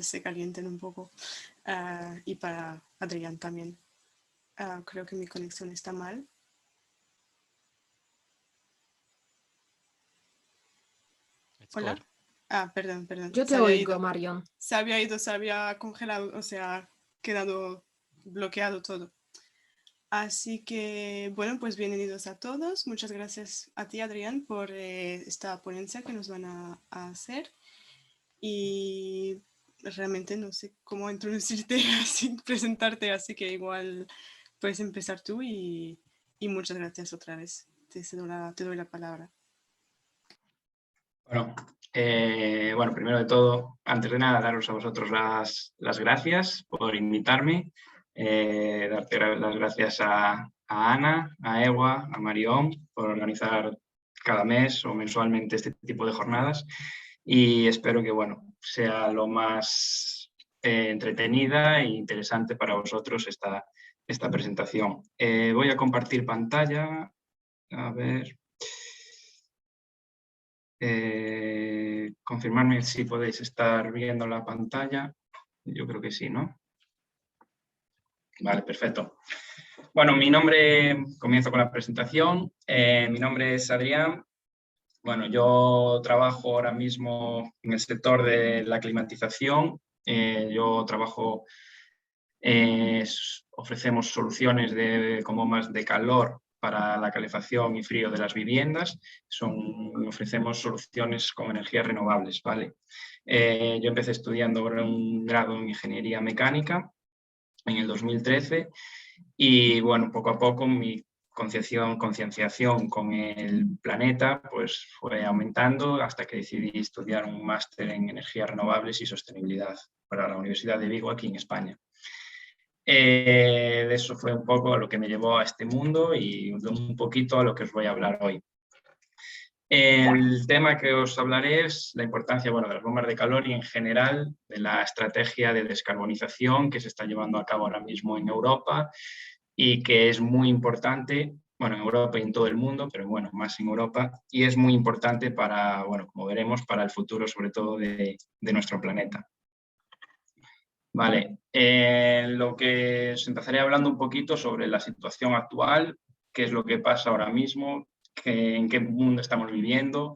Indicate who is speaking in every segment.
Speaker 1: se calienten un poco y para Adrián también. Creo que mi conexión está mal. Hola. Perdón.
Speaker 2: Yo te oigo, Marion.
Speaker 1: Se había congelado, o sea, quedado bloqueado todo. Así que, bueno, pues bienvenidos a todos. Muchas gracias a ti, Adrián, por esta ponencia que nos van a hacer. Y realmente no sé cómo introducirte, sin presentarte, así que igual puedes empezar tú y muchas gracias otra vez. Te doy la palabra.
Speaker 3: Bueno, primero de todo, antes de nada, daros a vosotros las gracias por invitarme, darte las gracias a Ana, a Ewa, a Marión por organizar cada mes o mensualmente este tipo de jornadas y espero que, bueno, sea lo más entretenida e interesante para vosotros esta presentación. Voy a compartir pantalla, a ver... confirmarme si podéis estar viendo la pantalla. Yo creo que sí, ¿no? Vale, perfecto. Bueno, comienzo con la presentación. Mi nombre es Adrián. Bueno, yo trabajo ahora mismo en el sector de la climatización. Yo trabajo, ofrecemos soluciones como más de calor para la calefacción y frío de las viviendas. Ofrecemos soluciones con energías renovables, ¿vale? Yo empecé estudiando un grado en Ingeniería Mecánica en el 2013 y, bueno, poco a poco mi concienciación con el planeta pues fue aumentando hasta que decidí estudiar un máster en energías renovables y sostenibilidad para la Universidad de Vigo, aquí en España. De eso fue un poco lo que me llevó a este mundo y un poquito a lo que os voy a hablar hoy. El tema que os hablaré es la importancia, bueno, de las bombas de calor y en general de la estrategia de descarbonización que se está llevando a cabo ahora mismo en Europa y que es muy importante, bueno, en Europa y en todo el mundo, pero bueno, más en Europa, y es muy importante para, bueno, como veremos, para el futuro sobre todo de nuestro planeta. Vale, lo que os empezaré hablando un poquito sobre la situación actual, qué es lo que pasa ahora mismo, en qué mundo estamos viviendo.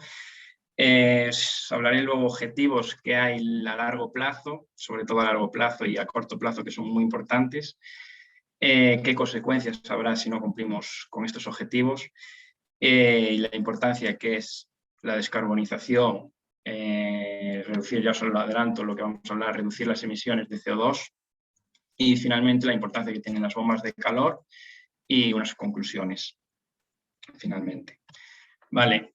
Speaker 3: Hablaré luego objetivos que hay a largo plazo, sobre todo a largo plazo y a corto plazo, que son muy importantes. Qué consecuencias habrá si no cumplimos con estos objetivos y la importancia que es la descarbonización. Reducir, ya solo lo adelanto, lo que vamos a hablar, reducir las emisiones de CO2 y finalmente la importancia que tienen las bombas de calor y unas conclusiones, finalmente. Vale,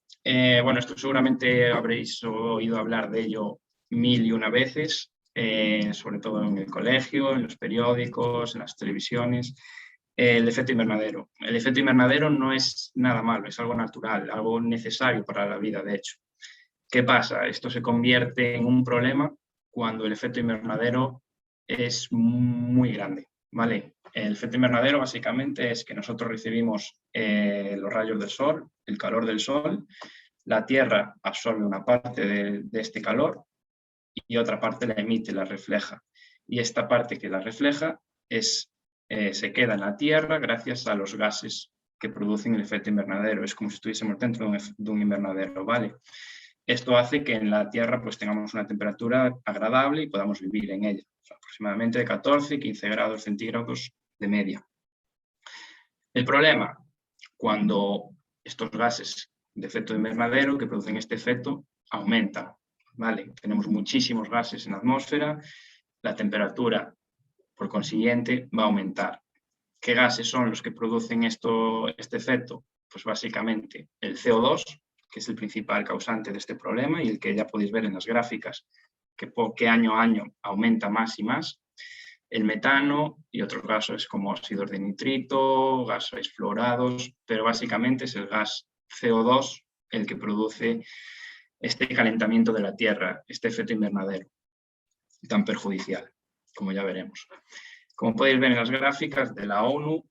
Speaker 3: bueno, esto seguramente habréis oído hablar de ello 1001 veces, sobre todo en el colegio, en los periódicos, en las televisiones. El efecto invernadero. El efecto invernadero no es nada malo, es algo natural, algo necesario para la vida, de hecho. ¿Qué pasa? Esto se convierte en un problema cuando el efecto invernadero es muy grande, ¿vale? El efecto invernadero básicamente es que nosotros recibimos los rayos del sol, el calor del sol, la Tierra absorbe una parte de este calor y otra parte la emite, la refleja. Y esta parte que la refleja se queda en la Tierra gracias a los gases que producen el efecto invernadero. Es como si estuviésemos dentro de un invernadero, ¿vale? Esto hace que en la Tierra pues, tengamos una temperatura agradable y podamos vivir en ella, aproximadamente de 14 15 grados centígrados de media. El problema, cuando estos gases de efecto invernadero que producen este efecto aumentan, ¿vale? Tenemos muchísimos gases en la atmósfera, la temperatura, por consiguiente, va a aumentar. ¿Qué gases son los que producen este efecto? Pues básicamente el CO2, que es el principal causante de este problema y el que ya podéis ver en las gráficas, que año a año aumenta más y más, el metano y otros gases como óxidos de nitrito, gases fluorados, pero básicamente es el gas CO2 el que produce este calentamiento de la Tierra, este efecto invernadero tan perjudicial, como ya veremos. Como podéis ver en las gráficas de la ONU,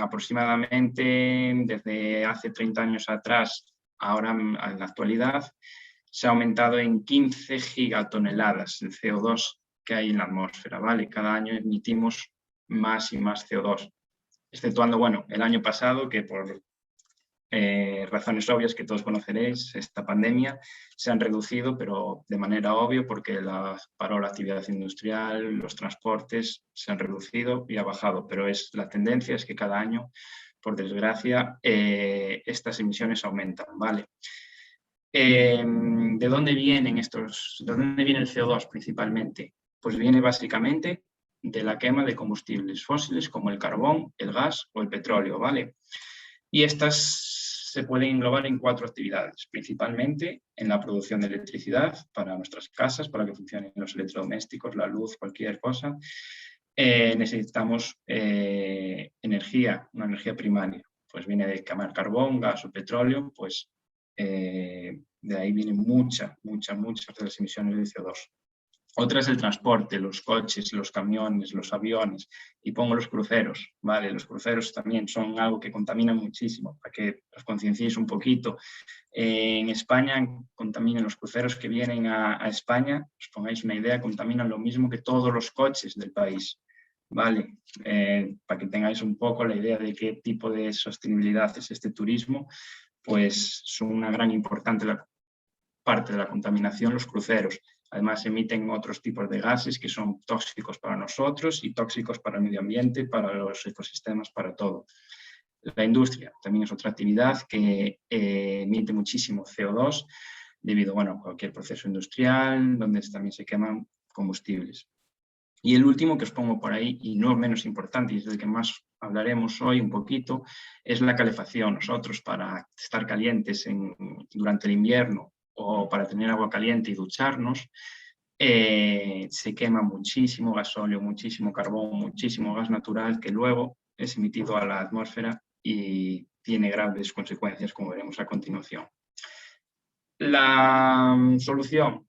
Speaker 3: aproximadamente desde hace 30 años atrás, ahora en la actualidad, se ha aumentado en 15 gigatoneladas el CO2 que hay en la atmósfera, ¿vale? Cada año emitimos más y más CO2, exceptuando, bueno, el año pasado, que por razones obvias que todos conoceréis, esta pandemia, se han reducido, pero de manera obvia porque paró la actividad industrial, los transportes se han reducido y ha bajado, pero la tendencia es que cada año, por desgracia, estas emisiones aumentan, ¿vale? ¿De dónde vienen de dónde viene el CO2 principalmente? Pues viene básicamente de la quema de combustibles fósiles como el carbón, el gas o el petróleo, ¿vale? Y estas se pueden englobar en 4 actividades, principalmente en la producción de electricidad para nuestras casas, para que funcionen los electrodomésticos, la luz, cualquier cosa. Necesitamos energía, una energía primaria, pues viene de quemar carbón, gas o petróleo, pues de ahí vienen muchas de las emisiones de CO2. Otra es el transporte, los coches, los camiones, los aviones, y pongo los cruceros, ¿vale? Los cruceros también son algo que contaminan muchísimo, para que os concienciéis un poquito. En España contaminan los cruceros que vienen a España, os pongáis una idea, contaminan lo mismo que todos los coches del país, ¿vale? Para que tengáis un poco la idea de qué tipo de sostenibilidad es este turismo, pues son una gran importante parte de la contaminación los cruceros. Además, emiten otros tipos de gases que son tóxicos para nosotros y tóxicos para el medio ambiente, para los ecosistemas, para todo. La industria también es otra actividad que emite muchísimo CO2 debido, bueno, a cualquier proceso industrial donde también se queman combustibles. Y el último que os pongo por ahí, y no menos importante, y es del que más hablaremos hoy un poquito, es la calefacción. Nosotros, para estar calientes durante el invierno o para tener agua caliente y ducharnos, se quema muchísimo gasóleo, muchísimo carbón, muchísimo gas natural que luego es emitido a la atmósfera y tiene graves consecuencias, como veremos a continuación. La solución,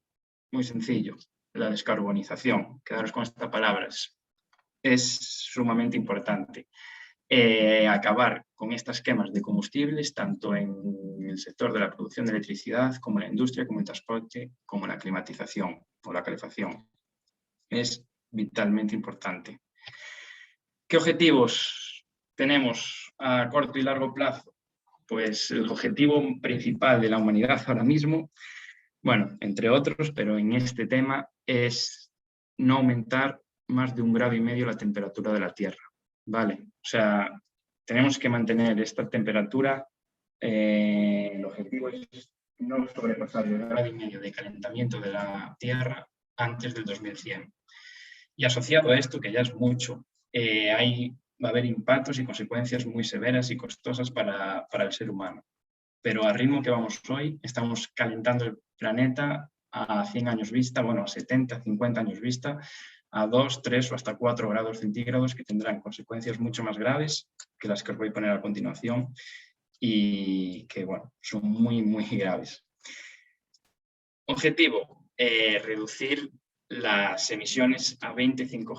Speaker 3: muy sencillo, la descarbonización. Quedaros con estas palabras. Es sumamente importante. Acabar con estas quemas de combustibles, tanto en el sector de la producción de electricidad, como en la industria, como en el transporte, como en la climatización o la calefacción. Es vitalmente importante. ¿Qué objetivos tenemos a corto y largo plazo? Pues el objetivo principal de la humanidad ahora mismo, bueno, entre otros, pero en este tema, es no aumentar más de 1,5 grados la temperatura de la Tierra, ¿vale? O sea, tenemos que mantener esta temperatura, el objetivo es no sobrepasar el 1,5 grados de calentamiento de la Tierra antes del 2100. Y asociado a esto, que ya es mucho, va a haber impactos y consecuencias muy severas y costosas para el ser humano. Pero al ritmo que vamos hoy, estamos calentando el planeta a 100 años vista, bueno, a 70, 50 años vista, a 2, 3 o hasta 4 grados centígrados, que tendrán consecuencias mucho más graves que las que os voy a poner a continuación y que, bueno, son muy graves. Objetivo, reducir las emisiones a 25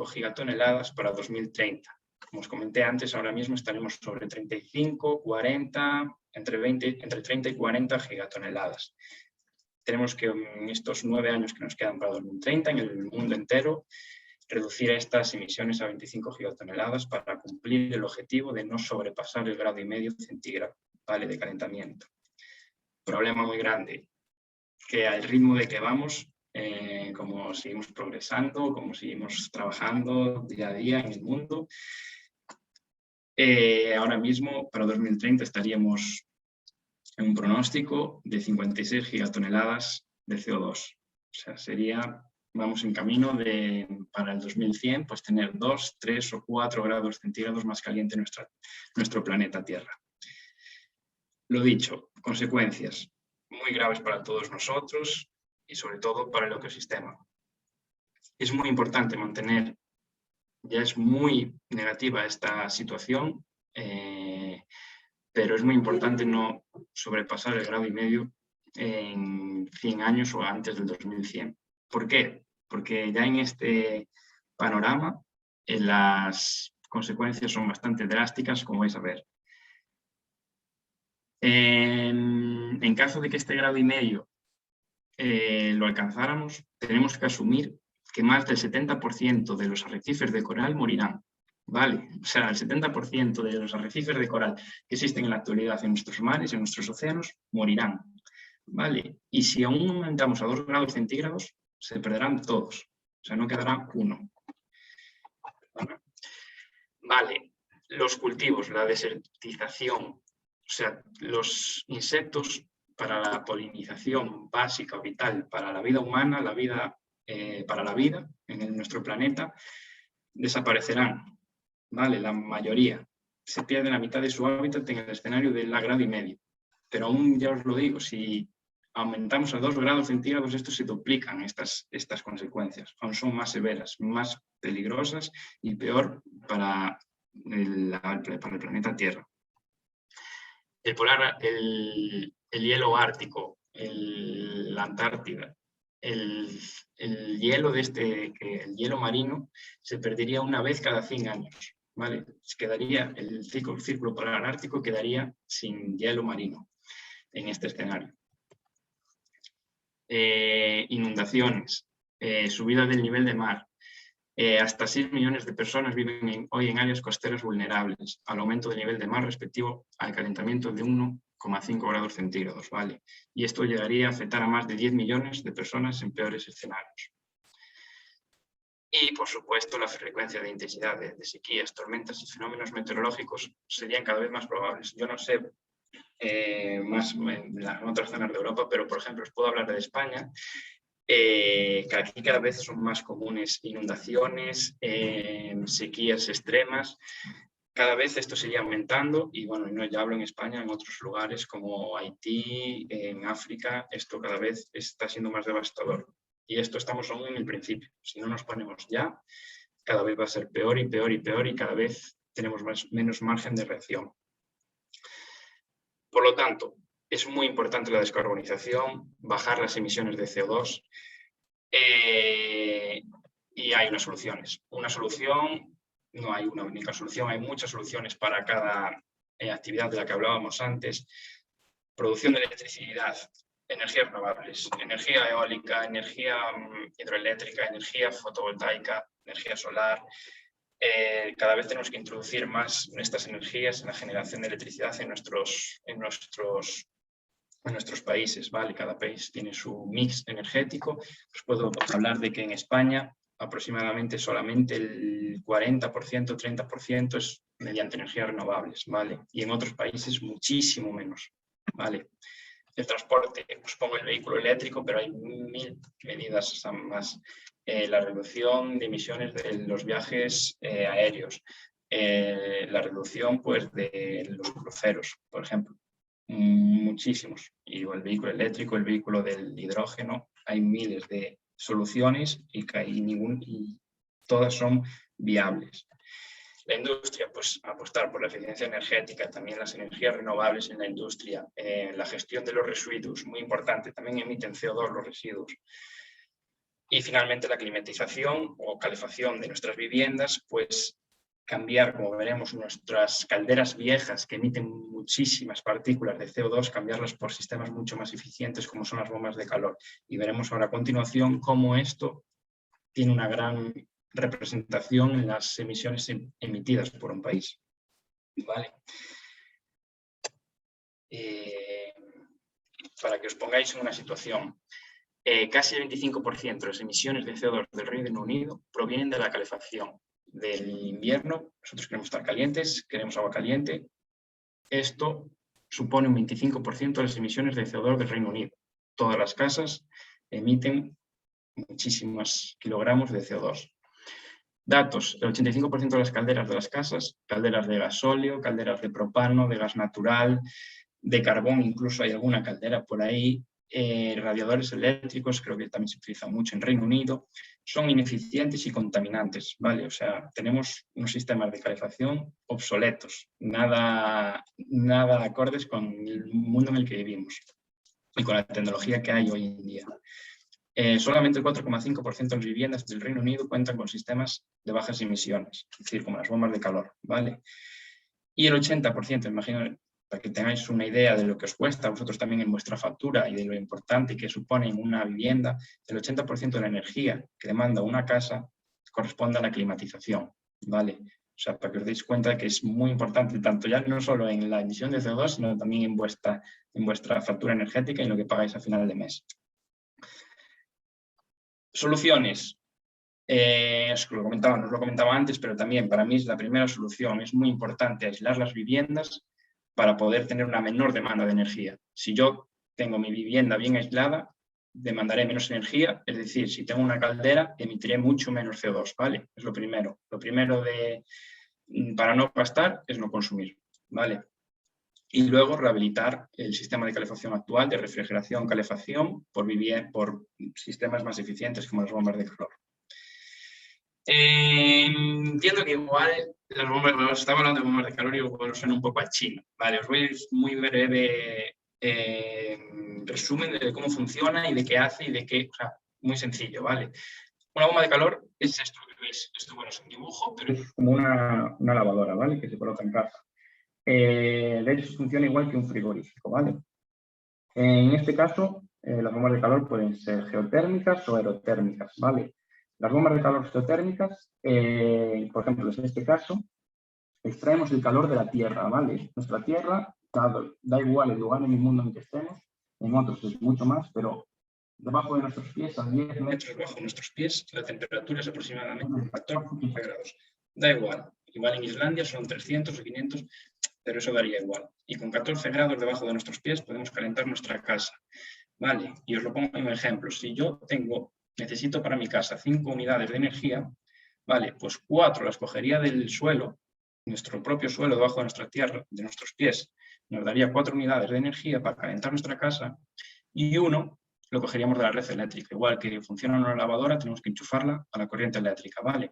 Speaker 3: gigatoneladas para 2030. Como os comenté antes, ahora mismo estaremos sobre 35, 40, entre 30 y 40 gigatoneladas. Tenemos que en estos 9 años que nos quedan para 2030, en el mundo entero, reducir estas emisiones a 25 gigatoneladas para cumplir el objetivo de no sobrepasar el 1,5 grados centígrado, ¿vale?, de calentamiento. Problema muy grande, que al ritmo de que vamos, como seguimos progresando, como seguimos trabajando día a día en el mundo, ahora mismo para 2030 estaríamos en un pronóstico de 56 gigatoneladas de CO2. O sea, vamos en camino de, para el 2100, pues tener 2, 3 o 4 grados centígrados más caliente nuestro planeta Tierra. Lo dicho, consecuencias muy graves para todos nosotros y sobre todo para el ecosistema. Es muy importante mantener, ya es muy negativa esta situación, pero es muy importante no sobrepasar el 1,5 grados en 100 años o antes del 2100. ¿Por qué? Porque ya en este panorama las consecuencias son bastante drásticas, como vais a ver. En caso de que este 1,5 grados lo alcanzáramos, tenemos que asumir que más del 70% de los arrecifes de coral morirán. ¿Vale? O sea, el 70% de los arrecifes de coral que existen en la actualidad en nuestros mares, en nuestros océanos, morirán. ¿Vale? Y si aún aumentamos a 2 grados centígrados, se perderán todos. O sea, no quedará uno. Vale, los cultivos, la desertización, o sea, los insectos para la polinización básica o vital para la vida humana, para la vida en nuestro planeta, desaparecerán. Vale, la mayoría. Se pierde la mitad de su hábitat en el escenario del 1,5 grados. Pero aún, ya os lo digo, si aumentamos a 2 grados centígrados, esto se duplican estas consecuencias. Aún son más severas, más peligrosas y peor para el planeta Tierra. El hielo ártico, la Antártida, el hielo el hielo marino se perdería una vez cada 100 años. ¿Vale? Quedaría el círculo polar ártico quedaría sin hielo marino en este escenario. Inundaciones, subida del nivel de mar. Hasta 6 millones de personas viven hoy en áreas costeras vulnerables al aumento del nivel de mar respectivo al calentamiento de 1,5 grados centígrados. ¿Vale? Y esto llegaría a afectar a más de 10 millones de personas en peores escenarios. Y, por supuesto, la frecuencia de intensidad de sequías, tormentas y fenómenos meteorológicos serían cada vez más probables. Yo no sé más en otras zonas de Europa, pero, por ejemplo, os puedo hablar de España, que aquí cada vez son más comunes inundaciones, sequías extremas. Cada vez esto sigue aumentando y, bueno, no ya hablo en España, en otros lugares como Haití, en África, esto cada vez está siendo más devastador. Y esto estamos aún en el principio. Si no nos ponemos ya, cada vez va a ser peor y peor y peor y cada vez tenemos menos margen de reacción. Por lo tanto, es muy importante la descarbonización, bajar las emisiones de CO2 y hay unas soluciones. Una solución, no hay una única solución, hay muchas soluciones para cada actividad de la que hablábamos antes. Producción de electricidad, energías renovables, energía eólica, energía hidroeléctrica, energía fotovoltaica, energía solar. Cada vez tenemos que introducir más estas energías en la generación de electricidad en nuestros países, ¿vale? Cada país tiene su mix energético. Os puedo hablar de que en España aproximadamente solamente el 40%, 30% es mediante energías renovables, ¿vale? Y en otros países muchísimo menos, ¿vale? El transporte, os pongo el vehículo eléctrico, pero hay 1000 medidas más. La reducción de emisiones de los viajes aéreos, la reducción pues, de los cruceros, por ejemplo, muchísimos. Y el vehículo eléctrico, el vehículo del hidrógeno, hay miles de soluciones y todas son viables. La industria, pues apostar por la eficiencia energética, también las energías renovables en la industria, la gestión de los residuos, muy importante, también emiten CO2 los residuos. Y finalmente la climatización o calefacción de nuestras viviendas, pues cambiar, como veremos, nuestras calderas viejas que emiten muchísimas partículas de CO2, cambiarlas por sistemas mucho más eficientes como son las bombas de calor. Y veremos ahora a continuación cómo esto tiene una gran representación en las emisiones emitidas por un país. ¿Vale? Para que os pongáis en una situación, casi el 25% de las emisiones de CO2 del Reino Unido provienen de la calefacción. Del invierno, nosotros queremos estar calientes, queremos agua caliente. Esto supone un 25% de las emisiones de CO2 del Reino Unido. Todas las casas emiten muchísimos kilogramos de CO2. Datos, el 85% de las calderas de las casas, calderas de gasóleo, calderas de propano, de gas natural, de carbón, incluso hay alguna caldera por ahí, radiadores eléctricos, creo que también se utilizan mucho en Reino Unido, son ineficientes y contaminantes, ¿vale? O sea, tenemos unos sistemas de calefacción obsoletos, nada acordes con el mundo en el que vivimos y con la tecnología que hay hoy en día. Solamente el 4,5% de las viviendas del Reino Unido cuentan con sistemas de bajas emisiones, es decir, como las bombas de calor, ¿vale? Y el 80%, imagino, para que tengáis una idea de lo que os cuesta a vosotros también en vuestra factura y de lo importante que supone en una vivienda, el 80% de la energía que demanda una casa corresponde a la climatización, ¿vale? O sea, para que os deis cuenta de que es muy importante, tanto ya no solo en la emisión de CO2, sino también en vuestra factura energética y en lo que pagáis a final de mes. Soluciones. Os lo comentaba antes, pero también para mí es la primera solución. Es muy importante aislar las viviendas para poder tener una menor demanda de energía. Si yo tengo mi vivienda bien aislada, demandaré menos energía, es decir, si tengo una caldera, emitiré mucho menos CO2, ¿vale? Es lo primero. Lo primero para no gastar es no consumir, ¿vale? Y luego rehabilitar el sistema de calefacción actual, de refrigeración, calefacción, por sistemas más eficientes como las bombas de calor. Entiendo que igual las bombas de calor, estaba hablando de bombas de calor y igual suena un poco a chino. Vale, os voy a ir muy breve resumen de cómo funciona y de qué hace y de qué, o sea, muy sencillo, ¿vale? Una bomba de calor es esto que veis. Esto, bueno, es un dibujo, pero es como una lavadora, ¿vale? Que se coloca en casa. De hecho, funciona igual que un frigorífico, ¿vale? En este caso, las bombas de calor pueden ser geotérmicas o aerotérmicas, ¿vale? Las bombas de calor geotérmicas, por ejemplo, en este caso, extraemos el calor de la Tierra, ¿vale? Nuestra Tierra, da igual el lugar en el mundo en que estemos, en otros es mucho más, pero debajo de nuestros pies, a 10 metros bajo nuestros pies, la temperatura es aproximadamente 14 o 15 grados. Da igual. Igual en Islandia son 300 o 500, pero eso daría igual. Y con 14 grados debajo de nuestros pies podemos calentar nuestra casa. ¿Vale? Y os lo pongo en un ejemplo. Si yo necesito para mi casa 5 unidades de energía, ¿vale? Pues 4 las cogería del suelo, nuestro propio suelo debajo de nuestra tierra, de nuestros pies, nos daría 4 unidades de energía para calentar nuestra casa y 1 lo cogeríamos de la red eléctrica. Igual que funciona una lavadora, tenemos que enchufarla a la corriente eléctrica, ¿vale?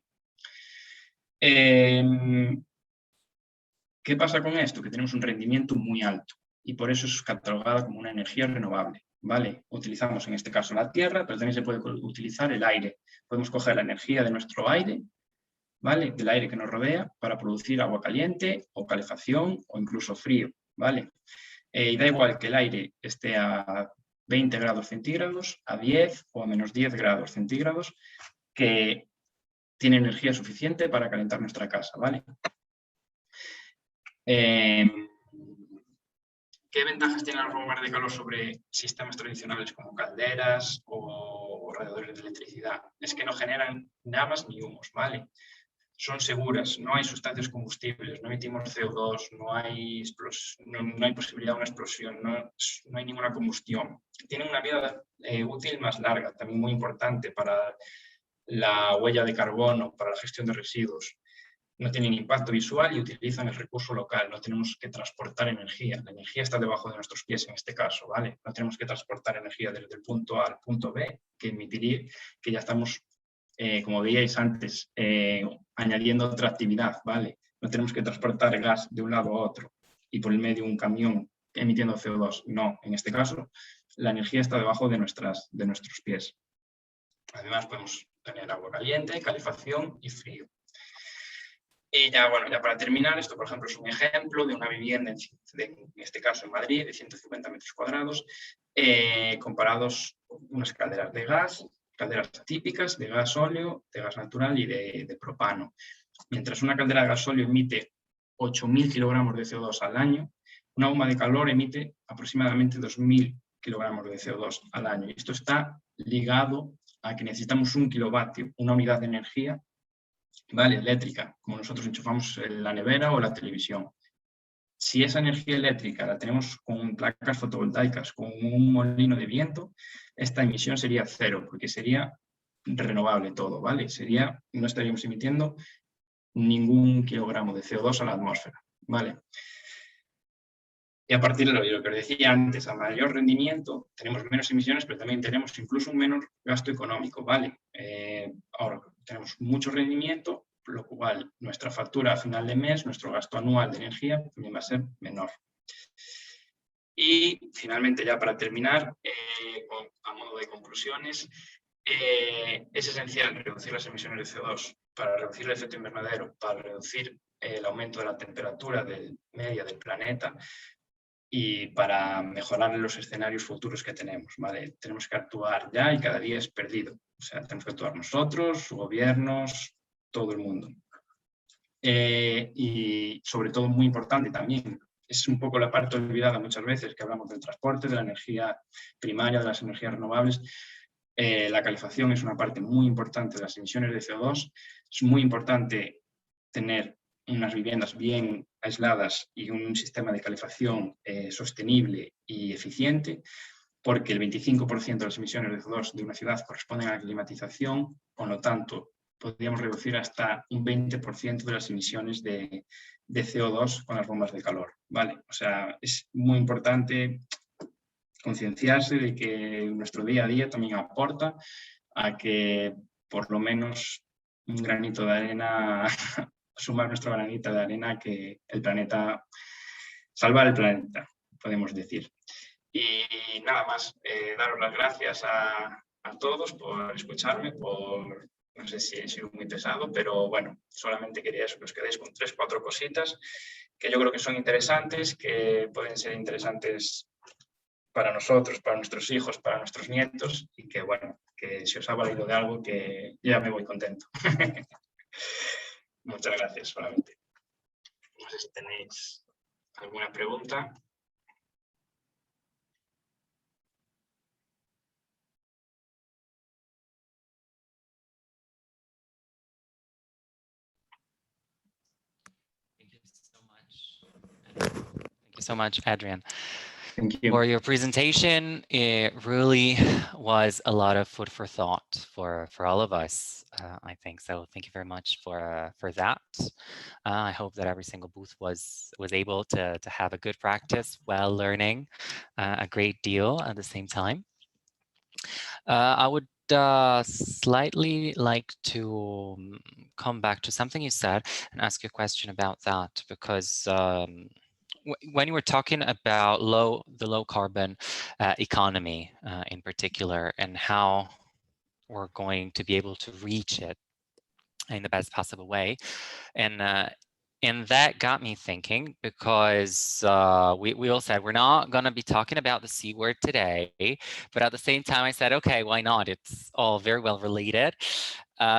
Speaker 3: ¿Qué pasa con esto? Que tenemos un rendimiento muy alto y por eso es catalogada como una energía renovable, ¿vale? Utilizamos en este caso la tierra, pero también se puede utilizar el aire. Podemos coger la energía de nuestro aire, ¿vale? Del aire que nos rodea para producir agua caliente o calefacción o incluso frío, ¿vale? Y da igual que el aire esté a 20 grados centígrados, a 10 o a menos 10 grados centígrados, que tiene energía suficiente para calentar nuestra casa, ¿vale? ¿Qué ventajas tienen las bombas de calor sobre sistemas tradicionales como calderas o radiadores de electricidad? Es que no generan llamas ni humos, ¿vale? Son seguras, no hay sustancias combustibles, no emitimos CO2, no hay posibilidad de una explosión, no hay ninguna combustión. Tienen una vida útil más larga, también muy importante para la huella de carbono, para la gestión de residuos. No tienen impacto visual y utilizan el recurso local. No tenemos que transportar energía. La energía está debajo de nuestros pies en este caso, ¿vale? No tenemos que transportar energía desde el punto A al punto B, que emitiría, que ya estamos, como veíais antes, añadiendo otra actividad, ¿vale? No tenemos que transportar gas de un lado a otro y por el medio un camión emitiendo CO2. No, en este caso, la energía está debajo de nuestros pies. Además, podemos tener agua caliente, calefacción y frío. Y ya, bueno, ya para terminar, esto por ejemplo es un ejemplo de una vivienda, en este caso en Madrid, de 150 metros cuadrados, comparados con unas calderas de gas, calderas típicas de gas óleo, de gas natural y de propano. Mientras una caldera de gas óleo emite 8.000 kilogramos de CO2 al año, una bomba de calor emite aproximadamente 2.000 kilogramos de CO2 al año. Y esto está ligado a que necesitamos 1 kilovatio, una unidad de energía, ¿vale? Eléctrica, como nosotros enchufamos la nevera o la televisión. Si esa energía eléctrica la tenemos con placas fotovoltaicas, con un molino de viento, esta emisión sería 0, porque sería renovable todo, ¿vale? No estaríamos emitiendo ningún kilogramo de CO2 a la atmósfera, ¿vale? Y a partir de lo que os decía antes, a mayor rendimiento tenemos menos emisiones, pero también tenemos incluso un menor gasto económico, ¿vale? Ahora tenemos mucho rendimiento, lo cual nuestra factura a final de mes, nuestro gasto anual de energía también va a ser menor. Y finalmente, ya para terminar, a modo de conclusiones, es esencial reducir las emisiones de CO2 para reducir el efecto invernadero, para reducir el aumento de la temperatura media del planeta, y para mejorar los escenarios futuros que tenemos, ¿vale? Tenemos que actuar ya y cada día es perdido. O sea, tenemos que actuar nosotros, gobiernos, todo el mundo. Y sobre todo, muy importante también, es un poco la parte olvidada muchas veces que hablamos del transporte, de la energía primaria, de las energías renovables. La calefacción es una parte muy importante de las emisiones de CO2. Es muy importante tener unas viviendas bien aisladas y un sistema de calefacción sostenible y eficiente, porque el 25% de las emisiones de CO2 de una ciudad corresponden a la climatización, con lo tanto, podríamos reducir hasta un 20% de las emisiones de CO2 con las bombas de calor, ¿vale? O sea, es muy importante concienciarse de que nuestro día a día también aporta a que por lo menos un granito de arena, sumar nuestro granito de arena a que el planeta, salvar el planeta, podemos decir. Y nada más, daros las gracias a todos por escucharme, no sé si he sido muy pesado, pero bueno, solamente quería que os quedéis con 3 o 4 cositas que yo creo que son interesantes, que pueden ser interesantes para nosotros, para nuestros hijos, para nuestros nietos, y que bueno, que si os ha valido de algo, que ya me voy contento. Muchas gracias, solamente. No sé si tenéis alguna pregunta.
Speaker 2: Thank you so much, Adrian.
Speaker 3: Thank you.
Speaker 2: For your presentation. It really was a lot of food for thought for all of us, I think. So thank you very much for that. I hope that every single booth was able to have a good practice while learning a great deal at the same time. I would slightly like to come back to something you said and ask you a question about that, because when you were talking about the low carbon economy in particular, and how we're going to be able to reach it in the best possible way, and that got me thinking, because we all said we're not going to be talking about the C word today, but at the same time I said, okay, why not? It's all very well related.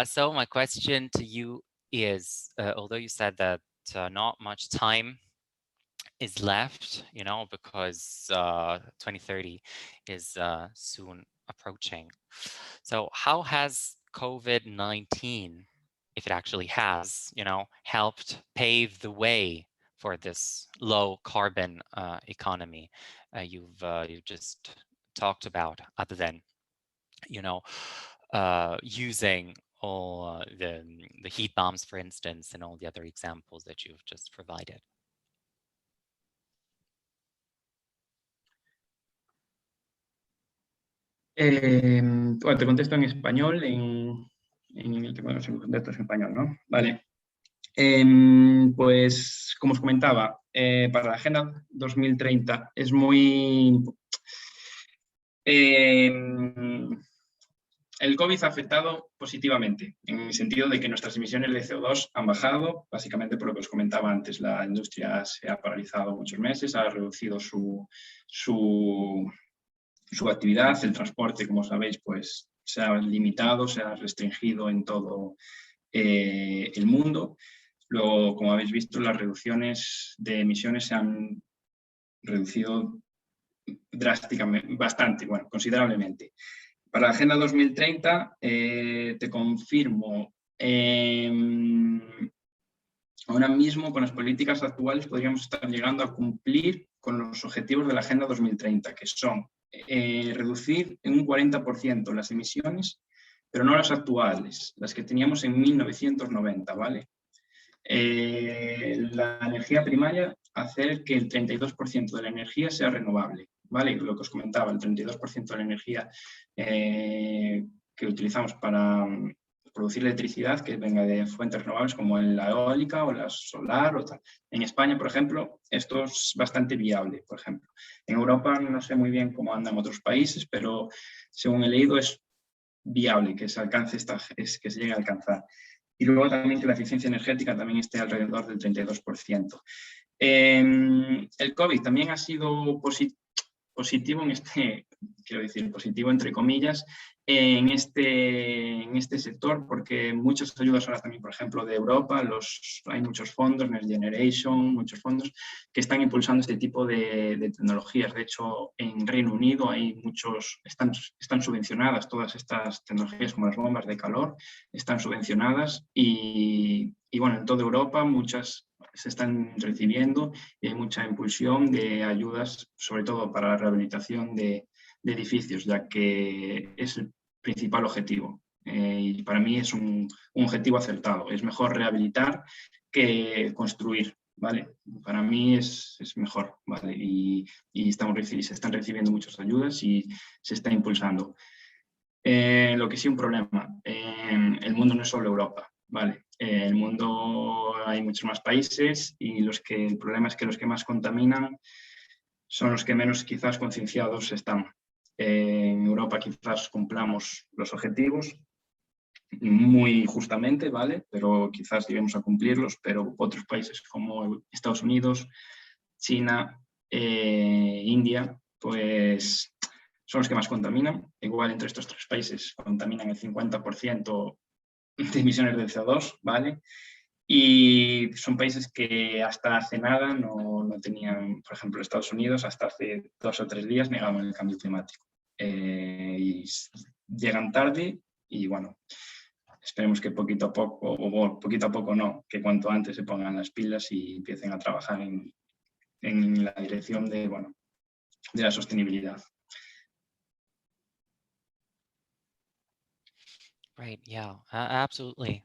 Speaker 2: So my question to you is, although you said that not much time is left, because 2030 is soon approaching. So how has COVID-19, if it actually has, helped pave the way for this low carbon economy you've just talked about, other than, using all the heat bombs, for instance, and all the other examples that you've just provided?
Speaker 3: Bueno, te contesto en español, te contesto en español, ¿no? Vale. Pues, como os comentaba, para la Agenda 2030 es muy... el COVID ha afectado positivamente, en el sentido de que nuestras emisiones de CO2 han bajado, básicamente por lo que os comentaba antes. La industria se ha paralizado muchos meses, ha reducido su actividad. El transporte, como sabéis, pues se ha limitado, se ha restringido en todo el mundo. Luego, como habéis visto, las reducciones de emisiones se han reducido drásticamente, bastante, bueno, considerablemente. Para la Agenda 2030, te confirmo, ahora mismo con las políticas actuales podríamos estar llegando a cumplir con los objetivos de la Agenda 2030, que son reducir en un 40% las emisiones, pero no las actuales, las que teníamos en 1990, ¿vale? La energía primaria, hacer que el 32% de la energía sea renovable, ¿vale? Lo que os comentaba, el 32% de la energía que utilizamos para producir electricidad, que venga de fuentes renovables como la eólica o la solar o tal. En España, por ejemplo, esto es bastante viable, por ejemplo. En Europa no sé muy bien cómo andan otros países, pero según he leído es viable que se alcance que se llegue a alcanzar. Y luego también que la eficiencia energética también esté alrededor del 32%. El COVID también ha sido positivo en este, quiero decir, positivo entre comillas, en este sector, porque muchas ayudas ahora también, por ejemplo, de Europa, hay muchos fondos, Next Generation, muchos fondos que están impulsando este tipo de tecnologías. De hecho, en Reino Unido hay están subvencionadas todas estas tecnologías, como las bombas de calor, están subvencionadas y bueno, en toda Europa muchas se están recibiendo y hay mucha impulsión de ayudas, sobre todo para la rehabilitación de edificios, ya que es el principal objetivo. Y para mí es un objetivo acertado. Es mejor rehabilitar que construir, ¿vale? Para mí es mejor, ¿vale? Y se están recibiendo muchas ayudas y se está impulsando. Lo que sí un problema, el mundo no es solo Europa, ¿vale? El mundo hay muchos más países y el problema es que los que más contaminan son los que menos quizás concienciados están. En Europa quizás cumplamos los objetivos muy justamente, ¿vale? Pero quizás lleguemos a cumplirlos, pero otros países como Estados Unidos, China, India, pues son los que más contaminan. Igual entre estos tres países contaminan el 50% de emisiones de CO2, ¿vale? Y son países que hasta hace nada no tenían, por ejemplo, Estados Unidos, hasta hace 2 o 3 días negaban el cambio climático. Y llegan tarde y bueno, esperemos que poquito a poco, o poquito a poco no, que cuanto antes se pongan las pilas y empiecen a trabajar en la dirección de la sostenibilidad.
Speaker 2: Right, yeah, absolutely.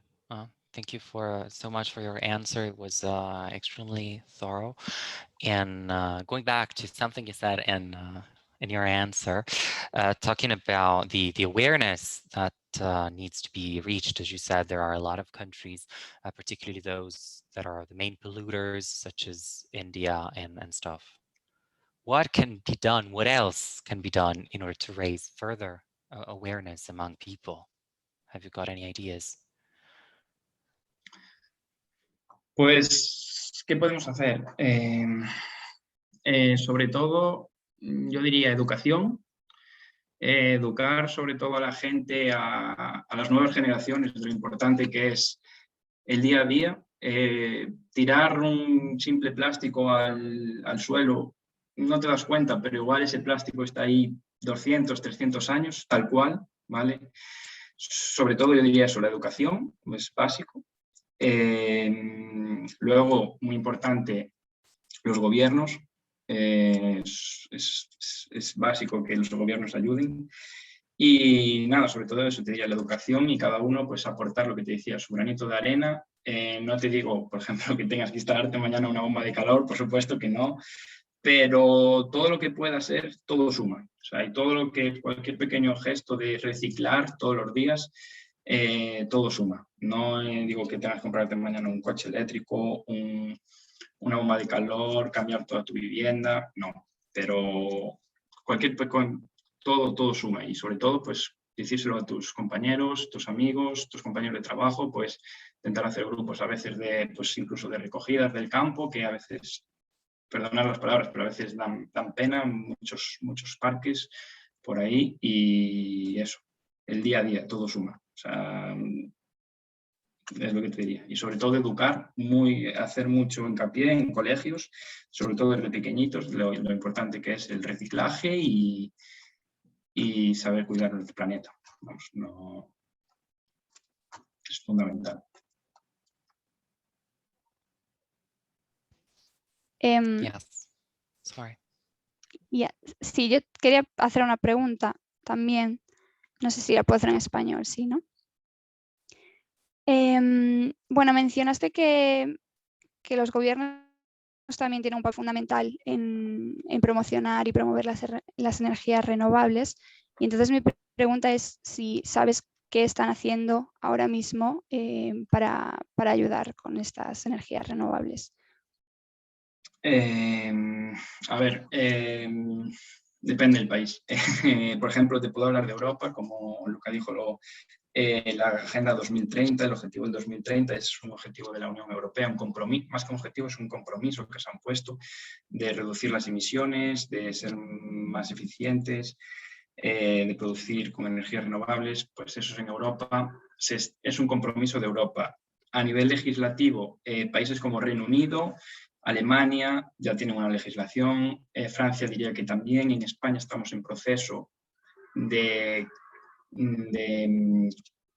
Speaker 2: Thank you for so much for your answer. It was extremely thorough. And going back to something you said in your answer, talking about the awareness that needs to be reached. As you said, there are a lot of countries, particularly those that are the main polluters, such as India and stuff. What can be done? What else can be done in order to raise further awareness among people? Have you got any ideas?
Speaker 3: Pues, ¿qué podemos hacer? Sobre todo, yo diría educación. Educar sobre todo a la gente, a las nuevas generaciones, de lo importante que es el día a día. Tirar un simple plástico al suelo, no te das cuenta, pero igual ese plástico está ahí 200, 300 años, tal cual, ¿vale? Sobre todo yo diría eso, la educación es básico. Luego, muy importante, los gobiernos. Es básico que los gobiernos ayuden. Y nada, sobre todo eso, te diría la educación y cada uno pues aportar lo que te decía, su granito de arena. No te digo, por ejemplo, que tengas que instalarte mañana una bomba de calor, por supuesto que no, pero todo lo que pueda ser, todo suma. O sea, y cualquier pequeño gesto de reciclar todos los días, todo suma. No digo que tengas que comprarte mañana un coche eléctrico, una bomba de calor, cambiar toda tu vivienda, no. Pero todo suma y sobre todo, pues decírselo a tus compañeros, tus amigos, tus compañeros de trabajo, pues intentar hacer grupos a veces pues incluso de recogidas del campo, que a veces, perdonar las palabras, pero a veces dan pena, muchos parques por ahí y eso, el día a día, todo suma. O sea, es lo que te diría. Y sobre todo educar, hacer mucho hincapié en colegios, sobre todo desde pequeñitos, lo importante que es el reciclaje y saber cuidar del planeta. Vamos, es fundamental.
Speaker 2: Yes. Sorry.
Speaker 4: Yeah. Sí, yo quería hacer una pregunta también. No sé si la puedo hacer en español, ¿sí, no? Bueno, mencionaste que los gobiernos también tienen un papel fundamental en promocionar y promover las energías renovables. Y entonces mi pregunta es si sabes qué están haciendo ahora mismo para ayudar con estas energías renovables.
Speaker 3: A ver, depende del país. Por ejemplo, te puedo hablar de Europa, como Luca dijo, La Agenda 2030, el objetivo del 2030 es un objetivo de la Unión Europea, un compromiso, más que un objetivo es un compromiso que se han puesto de reducir las emisiones, de ser más eficientes, de producir con energías renovables. Pues eso es en Europa, es un compromiso de Europa. A nivel legislativo, países como Reino Unido, Alemania ya tienen una legislación, Francia diría que también, en España estamos en proceso de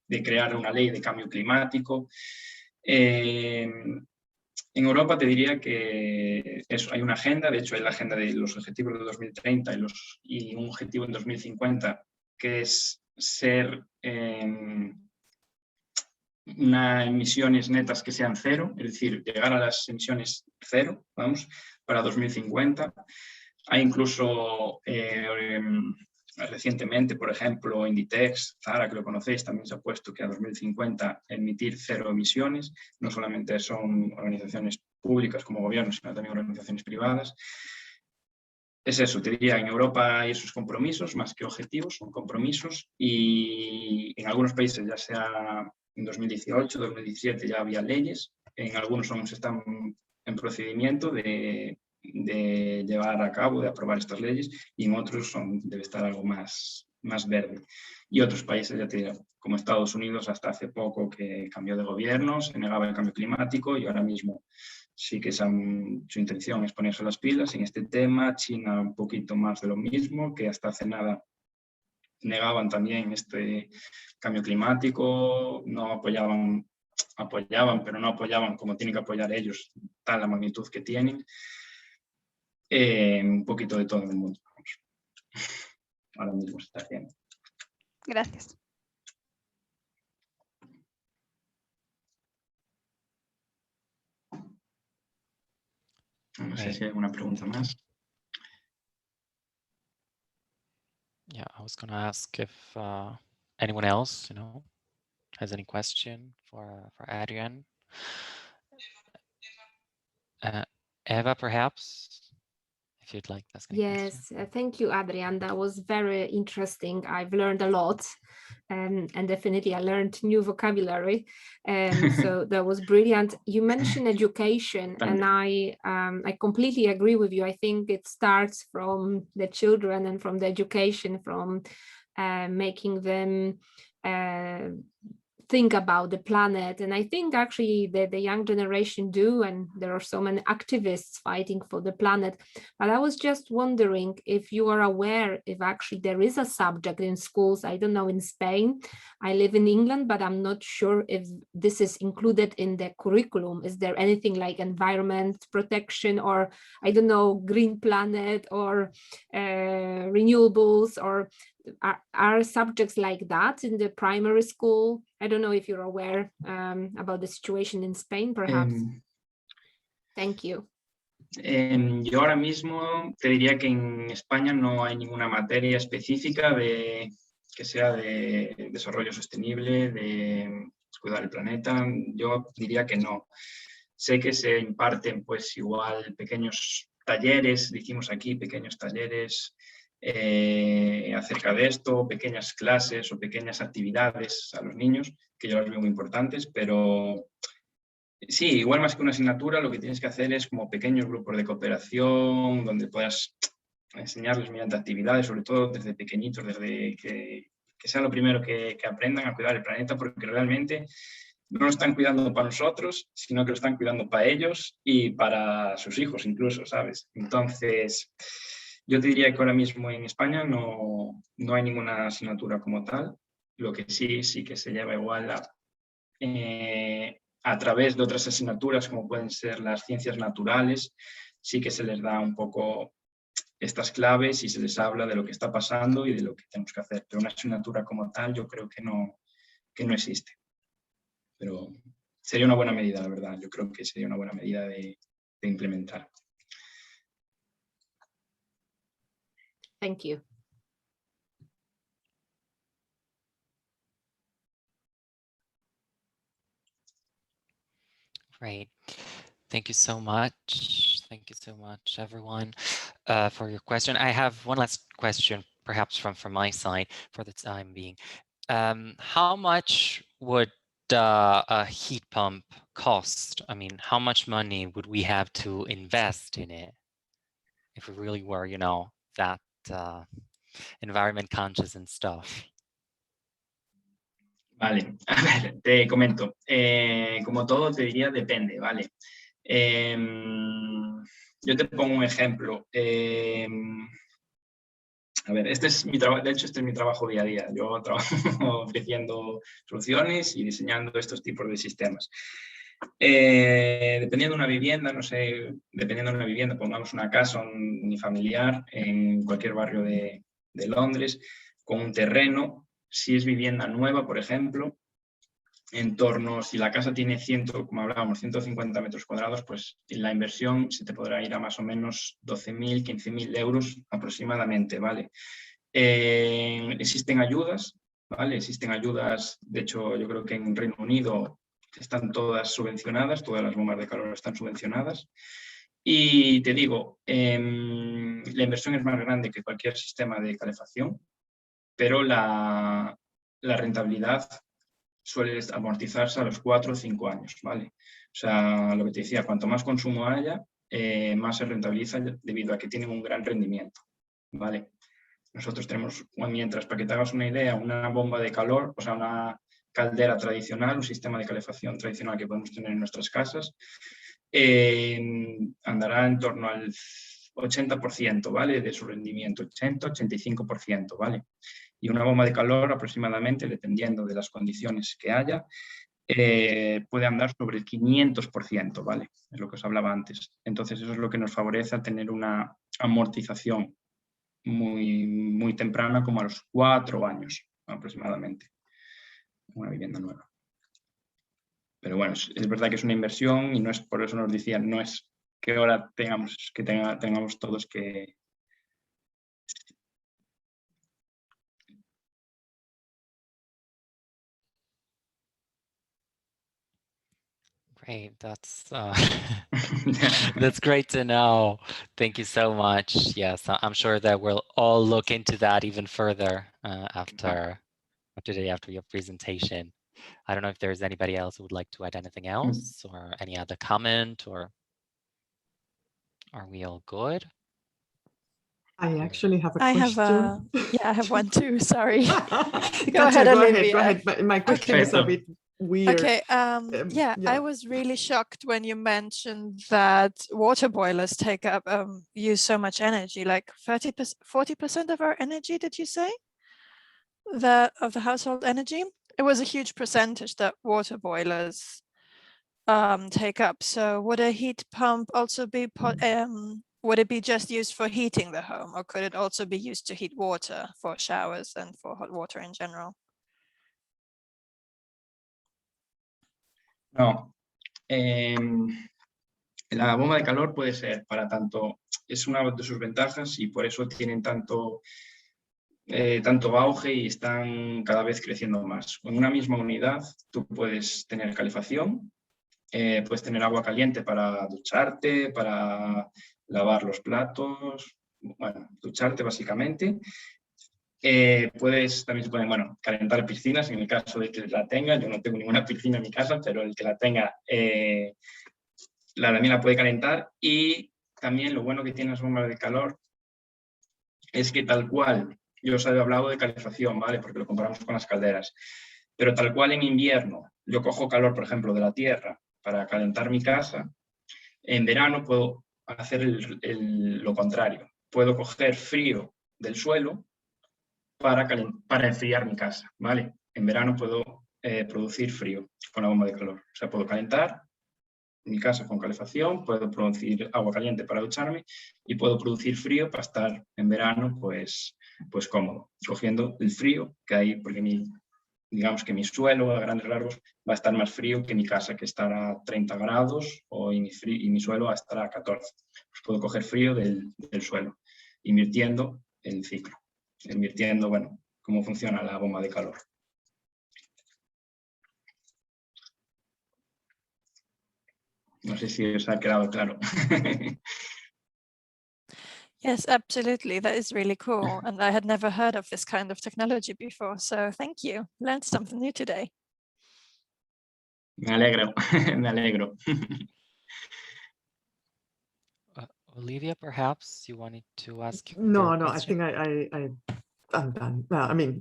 Speaker 3: crear una ley de cambio climático. En Europa te diría que hay una agenda, de hecho hay la agenda de los objetivos de 2030 y un objetivo en 2050 que es ser unas emisiones netas que sean cero, es decir, llegar a las emisiones cero, vamos, para 2050. Hay incluso recientemente, por ejemplo, Inditex, Zara, que lo conocéis, también se ha puesto que a 2050 emitir cero emisiones. No solamente son organizaciones públicas como gobiernos, sino también organizaciones privadas. Es eso, te diría, en Europa hay esos compromisos, más que objetivos, son compromisos, y en algunos países, ya sea en 2018, 2017, ya había leyes, en algunos aún se están en procedimiento de llevar a cabo, de aprobar estas leyes, y en otros debe estar algo más verde. Y otros países, ya te digo, como Estados Unidos, hasta hace poco que cambió de gobierno, se negaba el cambio climático, y ahora mismo sí que su intención es ponerse las pilas en este tema. China un poquito más de lo mismo, que hasta hace nada negaban también este cambio climático, no apoyaban, pero no apoyaban como tienen que apoyar ellos, tal la magnitud que tienen. Un poquito de todo en el mundo. Ahora mismo se está haciendo.
Speaker 4: Gracias.
Speaker 3: No sé si hay alguna pregunta más.
Speaker 2: Yeah, I was going to ask if anyone else, has any question for Adrian. Eva, perhaps, if you'd like to ask any
Speaker 5: Yes,
Speaker 2: question.
Speaker 5: thank you, Adrian. That was very interesting. I've learned a lot, and definitely I learned new vocabulary. So that was brilliant. You mentioned education, and I completely agree with you. I think it starts from the children and from the education, from making them think about the planet. And I think actually the young generation do, and there are so many activists fighting for the planet. But I was just wondering if you are aware if actually there is a subject in schools. I don't know, in Spain, I live in England, but I'm not sure if this is included in the curriculum. Is there anything like environment protection, or I don't know, green planet, or renewables, or are subjects like that in the primary school? I don't know if you're aware about the situation in Spain, perhaps. Thank you.
Speaker 3: Yo ahora mismo te diría que en España no hay ninguna materia específica que sea de desarrollo sostenible, de cuidar el planeta. Yo diría que no. Sé que se imparten pues igual pequeños talleres, decimos aquí, pequeños talleres acerca de esto, pequeñas clases o pequeñas actividades a los niños, que yo las veo muy importantes, pero sí, igual más que una asignatura, lo que tienes que hacer es como pequeños grupos de cooperación, donde puedas enseñarles mediante actividades, sobre todo desde pequeñitos, desde que sea lo primero que aprendan a cuidar el planeta, porque realmente no lo están cuidando para nosotros, sino que lo están cuidando para ellos y para sus hijos incluso, ¿sabes? Entonces, yo te diría que ahora mismo en España no hay ninguna asignatura como tal. Lo que sí que se lleva igual a través de otras asignaturas, como pueden ser las ciencias naturales, sí que se les da un poco estas claves y se les habla de lo que está pasando y de lo que tenemos que hacer. Pero una asignatura como tal yo creo que no existe. Pero sería una buena medida, la verdad. Yo creo que sería una buena medida de implementar.
Speaker 5: Thank you.
Speaker 2: Great. Thank you so much. Thank you so much, everyone, for your question. I have one last question, perhaps from my side for the time being. how much would a heat pump cost? I mean, how much money would we have to invest in it if we really were, you know, that environment conscious and stuff?
Speaker 3: Vale, a ver, te comento. Como todo, te diría depende, ¿vale? Yo te pongo un ejemplo. A ver, este es mi trabajo, de hecho, este es mi trabajo día a día. Yo trabajo ofreciendo soluciones y diseñando estos tipos de sistemas. Dependiendo de una vivienda, no sé, dependiendo de una vivienda, pongamos una casa unifamiliar en cualquier barrio de Londres, con un terreno, si es vivienda nueva, por ejemplo, en torno, si la casa tiene 100, como hablábamos, 150 metros cuadrados, pues la inversión se te podrá ir a más o menos 12.000, 15.000 euros aproximadamente, ¿vale? Existen ayudas, ¿vale? Existen ayudas, de hecho, yo creo que en Reino Unido están todas subvencionadas, todas las bombas de calor están subvencionadas. Y te digo, la inversión es más grande que cualquier sistema de calefacción, pero la rentabilidad suele amortizarse a los 4 o 5 años, ¿vale? O sea, lo que te decía, cuanto más consumo haya, más se rentabiliza debido a que tienen un gran rendimiento, ¿vale? Nosotros tenemos, mientras, para que te hagas una idea, una bomba de calor, o sea, una caldera tradicional, un sistema de calefacción tradicional que podemos tener en nuestras casas, andará en torno al 80%, ¿vale? De su rendimiento, 80-85%, ¿vale? Y una bomba de calor aproximadamente, dependiendo de las condiciones que haya, puede andar sobre el 500%, ¿vale? Es lo que os hablaba antes. Entonces eso es lo que nos favorece a tener una amortización muy, muy temprana, como a los 4 años aproximadamente, una vivienda nueva. Pero bueno, es verdad que es una inversión y no es, por eso nos decían, no es que ahora tengamos todos que...
Speaker 2: Great, that's that's great to know. Thank you so much. Yes, I'm sure that we'll all look into that even further after your presentation. I don't know if there's anybody else who would like to add anything else or any other comment, or are we all good?
Speaker 6: I actually have a question.
Speaker 7: I have one too. Sorry.
Speaker 6: Go ahead, Olivia. Go ahead. My question is a bit weird.
Speaker 7: Okay. Yeah, I was really shocked when you mentioned that water boilers take up use so much energy, like 40% of our energy. Did you say that of the household energy? It was a huge percentage that water boilers take up. So would a heat pump also be would it be just used for heating the home, or could it also be used to heat water for showers and for hot water in general?
Speaker 3: No. La bomba de calor puede ser para tanto, es una de sus ventajas y por eso tienen tanto auge y están cada vez creciendo más. En una misma unidad tú puedes tener calefacción, puedes tener agua caliente para ducharte, para lavar los platos, bueno, ducharte básicamente. También se pueden, bueno, calentar piscinas en el caso de que la tenga. Yo no tengo ninguna piscina en mi casa, pero el que la tenga también la puede calentar. Y también lo bueno que tienen las bombas de calor es que tal cual, yo os he hablado de calefacción, ¿vale? Porque lo comparamos con las calderas, pero tal cual en invierno yo cojo calor, por ejemplo, de la tierra para calentar mi casa, en verano puedo hacer lo contrario. Puedo coger frío del suelo para enfriar mi casa, ¿vale? En verano puedo producir frío con la bomba de calor. O sea, puedo calentar mi casa con calefacción, puedo producir agua caliente para ducharme y puedo producir frío para estar en verano pues cómodo, cogiendo el frío que hay, porque digamos que mi suelo a grandes rasgos va a estar más frío que mi casa, que estará a 30 grados, y mi suelo va a estar a 14. Pues puedo coger frío del suelo, invirtiendo el ciclo, invirtiendo, bueno, cómo funciona la bomba de calor. No sé si os ha quedado claro.
Speaker 7: Yes, absolutely. That is really cool. And I had never heard of this kind of technology before. So thank you. Learned something new today.
Speaker 3: Me alegro, me alegro.
Speaker 2: Olivia, perhaps you wanted to ask your
Speaker 6: No, I
Speaker 2: question?
Speaker 6: think I'm done. Well, I mean,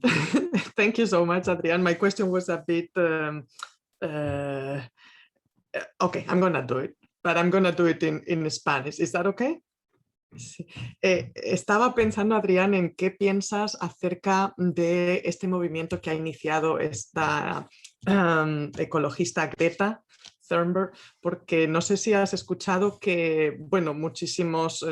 Speaker 6: thank you so much, Adrián. My question was a bit, okay, I'm gonna do it, but I'm gonna do it in Spanish. Is that okay? Sí. Estaba pensando, Adrián, en qué piensas acerca de este movimiento que ha iniciado esta ecologista Greta Thunberg, porque no sé si has escuchado que, bueno, muchísimos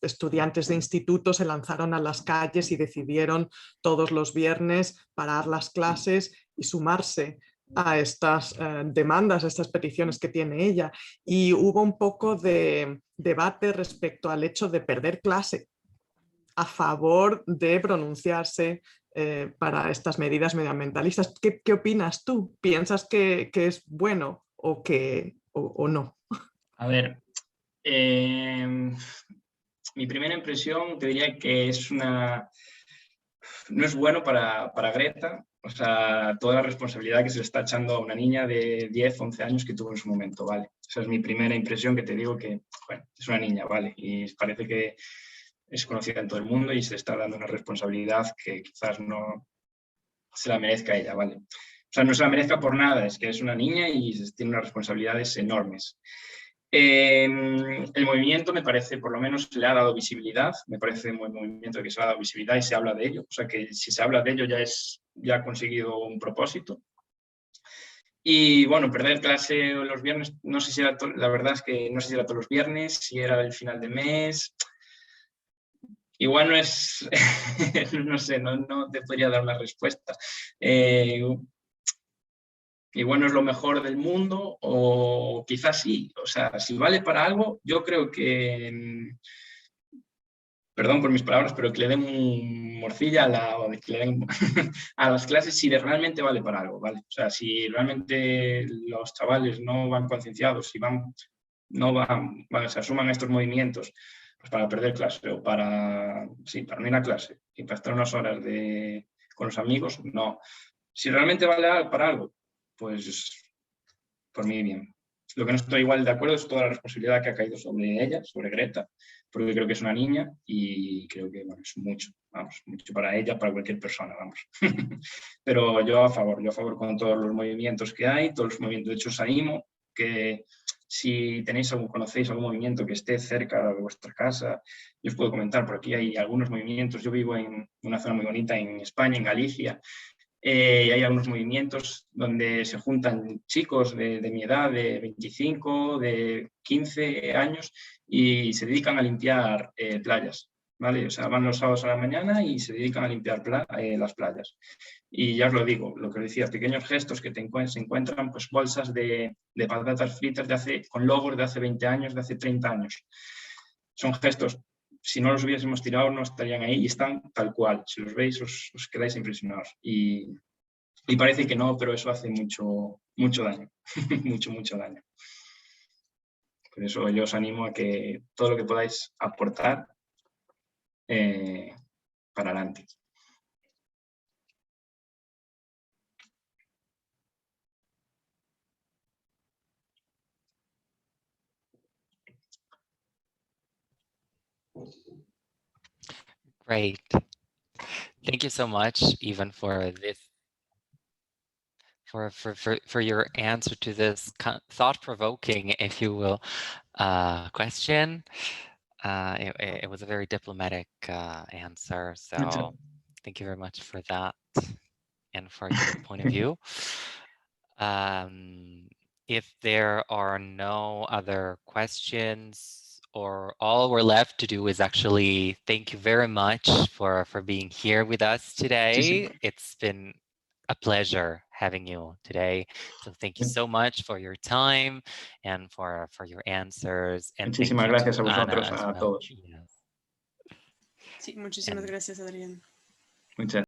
Speaker 6: estudiantes de instituto se lanzaron a las calles y decidieron todos los viernes parar las clases y sumarse a estas demandas, a estas peticiones que tiene ella. Y hubo un poco de debate respecto al hecho de perder clase a favor de pronunciarse para estas medidas medioambientalistas. ¿Qué opinas tú? ¿Piensas que es bueno o no?
Speaker 3: A ver, mi primera impresión te diría que no es bueno para Greta, o sea, toda la responsabilidad que se le está echando a una niña de 10, 11 años que tuvo en su momento, ¿vale? Esa es mi primera impresión, que te digo que, bueno, es una niña, ¿vale? Y parece que es conocida en todo el mundo y se le está dando una responsabilidad que quizás no se la merezca ella, ¿vale? O sea, no se la merezca por nada, es que es una niña y tiene unas responsabilidades enormes. El movimiento me parece, por lo menos le ha dado visibilidad, me parece un buen movimiento que se ha dado visibilidad y se habla de ello, o sea que si se habla de ello ya ha conseguido un propósito. Y bueno, perder clase los viernes, no sé si era la verdad es que no sé si era todos los viernes, si era el final de mes, igual no es, no sé, no te podría dar una respuesta. Igual no es lo mejor del mundo o quizás sí, o sea, si vale para algo, yo creo que, perdón por mis palabras, pero que le den morcilla que le den a las clases si realmente vale para algo, ¿vale? O sea, si realmente los chavales no van concienciados y se asuman estos movimientos pues para perder clase o para no ir a clase y para estar unas horas con los amigos, no. Si realmente vale para algo, pues por mí bien. Lo que no estoy igual de acuerdo es toda la responsabilidad que ha caído sobre ella, sobre Greta, porque creo que es una niña y creo que bueno, es mucho para ella, para cualquier persona, vamos. Pero yo a favor con todos los movimientos que hay, todos los movimientos. De hecho, os animo que si conocéis algún movimiento que esté cerca de vuestra casa, yo os puedo comentar, por aquí hay algunos movimientos. Yo vivo en una zona muy bonita en España, en Galicia, y hay algunos movimientos donde se juntan chicos de mi edad, de 25, de 15 años, y se dedican a limpiar playas, ¿vale? O sea, van los sábados a la mañana y se dedican a limpiar las playas. Y ya os lo digo, lo que os decía, pequeños gestos que se encuentran, pues bolsas de patatas fritas con logos de hace 20 años, de hace 30 años. Son gestos, si no los hubiésemos tirado, no estarían ahí y están tal cual. Si los veis, os quedáis impresionados. Y parece que no, pero eso hace mucho daño, mucho daño. Por eso yo os animo a que todo lo que podáis aportar para adelante.
Speaker 2: Great. Thank you so much, even for this, for your answer to this thought-provoking, if you will, question. It was a very diplomatic answer, so thank you very much for that and for your point of view. If there are no other questions, or all we're left to do is actually thank you very much for being here with us today. It's been a pleasure having you today. So thank you so much for your time and for your answers. And
Speaker 3: muchísimas gracias a vosotros, a todos.
Speaker 1: Sí, muchísimas gracias, Adrián.
Speaker 3: Muchas